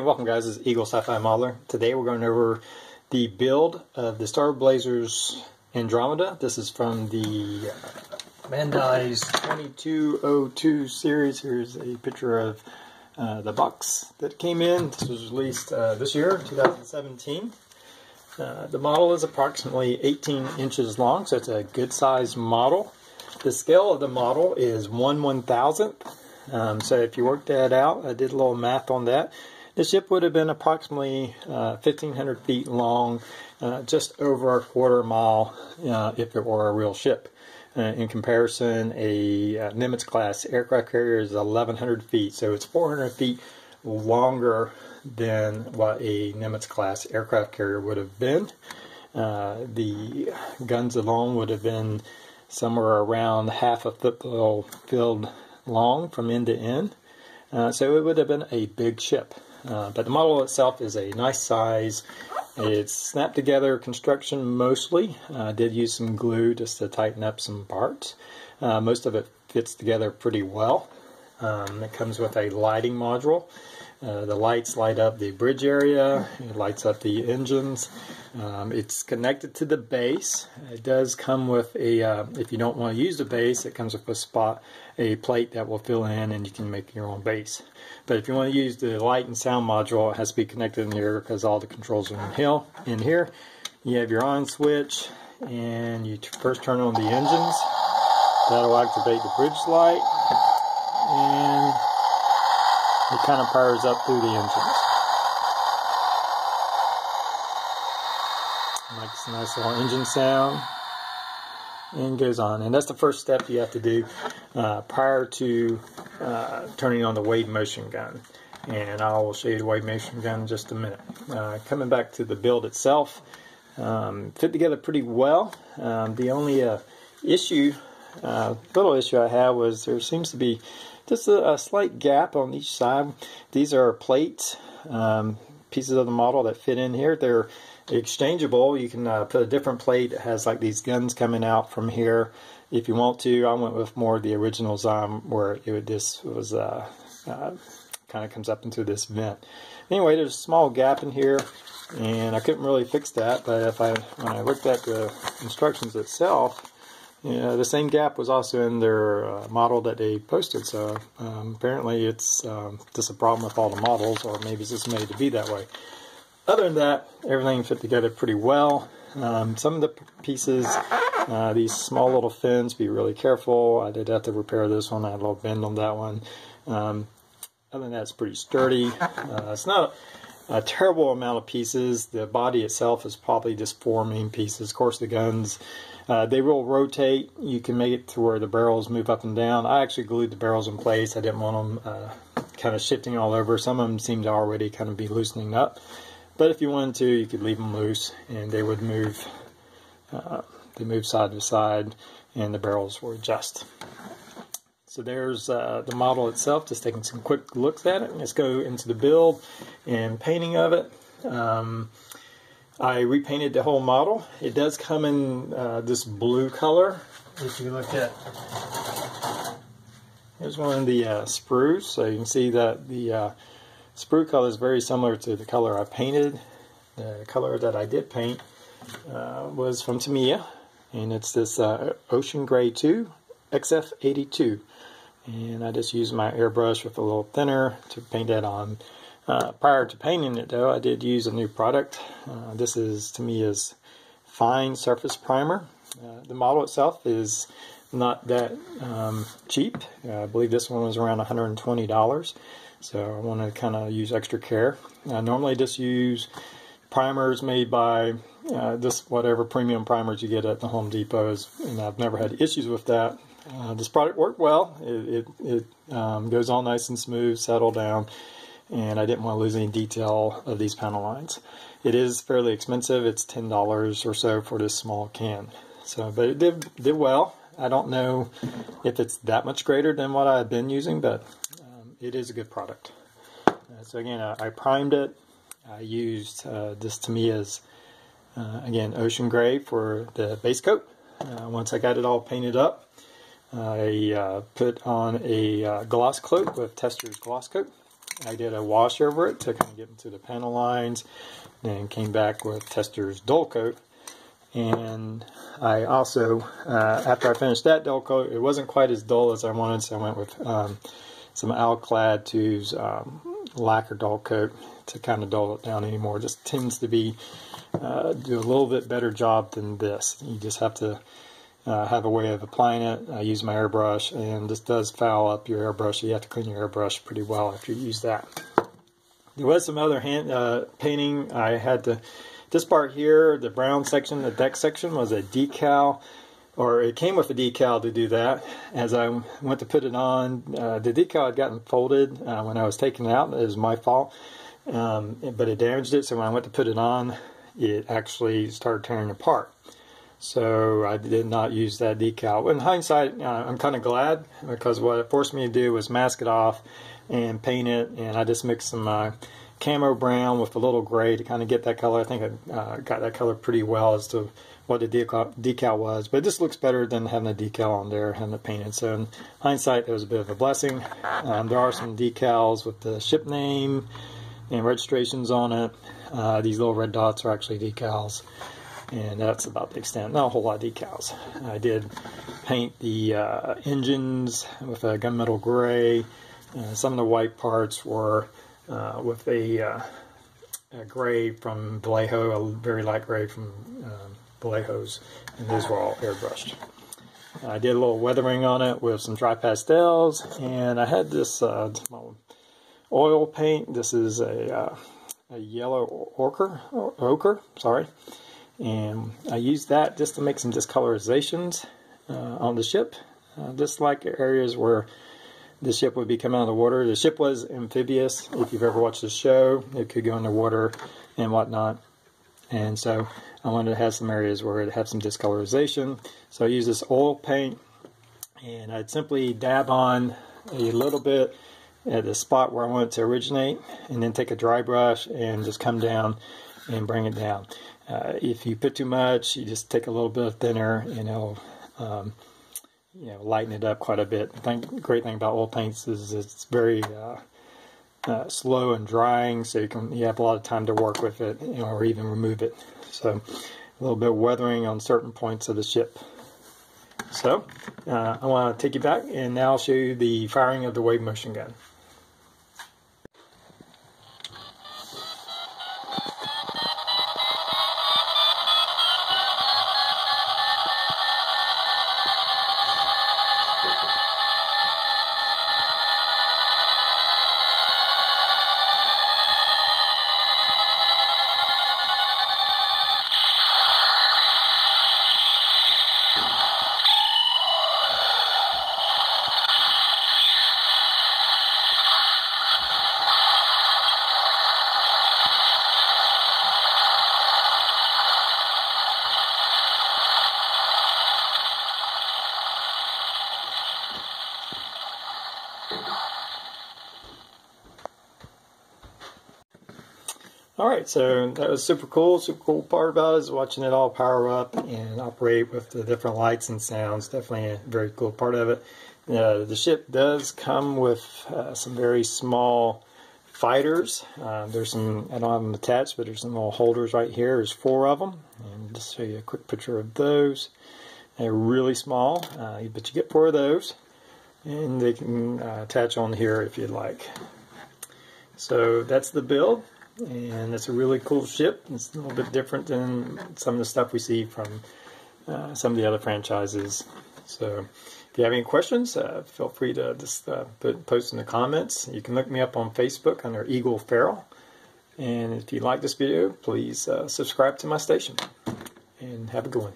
and welcome guys, this is Eagle Sci-Fi Modeler. Today we're going over the build of the Starblazers Andromeda. This is from the Bandai's 2202 series. Here's a picture of the box that came in. This was released this year, 2017. The model is approximately 18 inches long, so it's a good sized model. The scale of the model is 1/1000th. So if you work that out, I did a little math on that. The ship would have been approximately 1,500 feet long, just over a quarter mile if it were a real ship. In comparison, a Nimitz class aircraft carrier is 1,100 feet, so it's 400 feet longer than what a Nimitz class aircraft carrier would have been. The guns alone would have been somewhere around half a football field long from end to end, so it would have been a big ship. But the model itself is a nice size. It's snapped together construction mostly. I did use some glue just to tighten up some parts. Most of it fits together pretty well. It comes with a lighting module. The lights light up the bridge area, it lights up the engines. It's connected to the base. It does come with a, if you don't want to use the base, it comes with a plate that will fill in and you can make your own base. But if you want to use the light and sound module, it has to be connected in here because all the controls are in here. You have your on switch and you first turn on the engines. That'll activate the bridge light and it kind of powers up through the engines. Makes a nice little engine sound and goes on. And that's the first step you have to do prior to turning on the wave motion gun. And I will show you the wave motion gun in just a minute. Coming back to the build itself, fit together pretty well. The only little issue I had was there seems to be just a slight gap on each side. These are plates, pieces of the model that fit in here. They're exchangeable. You can put a different plate that has like these guns coming out from here if you want to. I went with more of the original design where this was kind of comes up into this vent. Anyway, there's a small gap in here and I couldn't really fix that, but when I looked at the instructions itself, the same gap was also in their model that they posted, so apparently it's just a problem with all the models, or maybe it's just made to be that way. Other than that, everything fit together pretty well. Some of the pieces, these small little fins, be really careful. I did have to repair this one. I had a little bend on that one. Other than that, it's pretty sturdy. It's not a terrible amount of pieces. The body itself is probably just 4 main pieces. Of course, the guns, they will rotate. You can make it to where the barrels move up and down. I actually glued the barrels in place. I didn't want them kind of shifting all over. Some of them seemed to already kind of be loosening up. But if you wanted to, you could leave them loose and they would move. They move side to side and the barrels will adjust. So there's the model itself, just taking some quick looks at it. Let's go into the build and painting of it. I repainted the whole model. It does come in this blue color. If you look at, here's one of the sprues. So you can see that the sprue color is very similar to the color I painted. The color that I did paint was from Tamiya, and it's this Ocean Gray 2 XF82. And I just used my airbrush with a little thinner to paint that on. Prior to painting it though, I did use a new product. This is Tamiya's Fine Surface Primer. The model itself is not that cheap. I believe this one was around $120. So I want to kind of use extra care. I normally just use primers made by just whatever premium primers you get at the Home Depot, and I've never had issues with that. This product worked well. It goes all nice and smooth, settle down, and I didn't want to lose any detail of these panel lines. It is fairly expensive. It's $10 or so for this small can. So, but it did well. I don't know if it's that much greater than what I've been using, but it is a good product. So again, I primed it. I used this Tamiya's, again, Ocean Gray for the base coat. Once I got it all painted up, I put on a gloss coat with Tester's gloss coat. I did a wash over it to kind of get into the panel lines, and came back with Tester's dull coat. And I also, after I finished that dull coat, it wasn't quite as dull as I wanted, so I went with some Alclad 2's lacquer dull coat to kind of dull it down anymore. It just tends to be do a little bit better job than this. You just have to have a way of applying it. I use my airbrush, and this does foul up your airbrush. You have to clean your airbrush pretty well after you use that. There was some other hand painting. I had to, this part here, the brown section, the deck section, was a decal, or it came with a decal to do that. As I went to put it on, the decal had gotten folded when I was taking it out. It was my fault, but it damaged it, so when I went to put it on, it actually started tearing apart. So I did not use that decal. In hindsight, I'm kind of glad, because what it forced me to do was mask it off and paint it, and I just mixed some camo brown with a little gray to kind of get that color. I think I got that color pretty well as to what the decal was, but this looks better than having a decal on there, having it painted. So in hindsight, it was a bit of a blessing. There are some decals with the ship name and registrations on it. These little red dots are actually decals, and that's about the extent. Not a whole lot of decals. I did paint the engines with a gunmetal gray. Some of the white parts were with a gray from Vallejo, a very light gray from Vallejo's, and those were all airbrushed. I did a little weathering on it with some dry pastels, and I had this oil paint. This is a yellow ochre, sorry, and I used that just to make some discolorizations on the ship, just like areas where the ship would be coming out of the water. The ship was amphibious. If you've ever watched the show, it could go underwater and whatnot. And so I wanted to have some areas where it had some discolorization. So I used this oil paint, and I'd simply dab on a little bit at the spot where I want it to originate, and then take a dry brush and just come down and bring it down. If you put too much, you just take a little bit thinner, and it'll lighten it up quite a bit. The great thing about oil paints is it's very slow and drying, so you have a lot of time to work with it, or even remove it. So a little bit of weathering on certain points of the ship. So I want to take you back, and now I'll show you the firing of the wave motion gun. Alright, so that was super cool. Super cool part about it is watching it all power up and operate with the different lights and sounds. Definitely a very cool part of it. The ship does come with some very small fighters. There's some, I don't have them attached, but there's some little holders right here. There's 4 of them. And just show you a quick picture of those. They're really small, but you get 4 of those. And they can attach on here if you'd like. So that's the build. And it's a really cool ship. It's a little bit different than some of the stuff we see from some of the other franchises. So if you have any questions, feel free to just post in the comments. You can look me up on Facebook under Eagle Feral. And if you like this video, please subscribe to my station. And have a good one.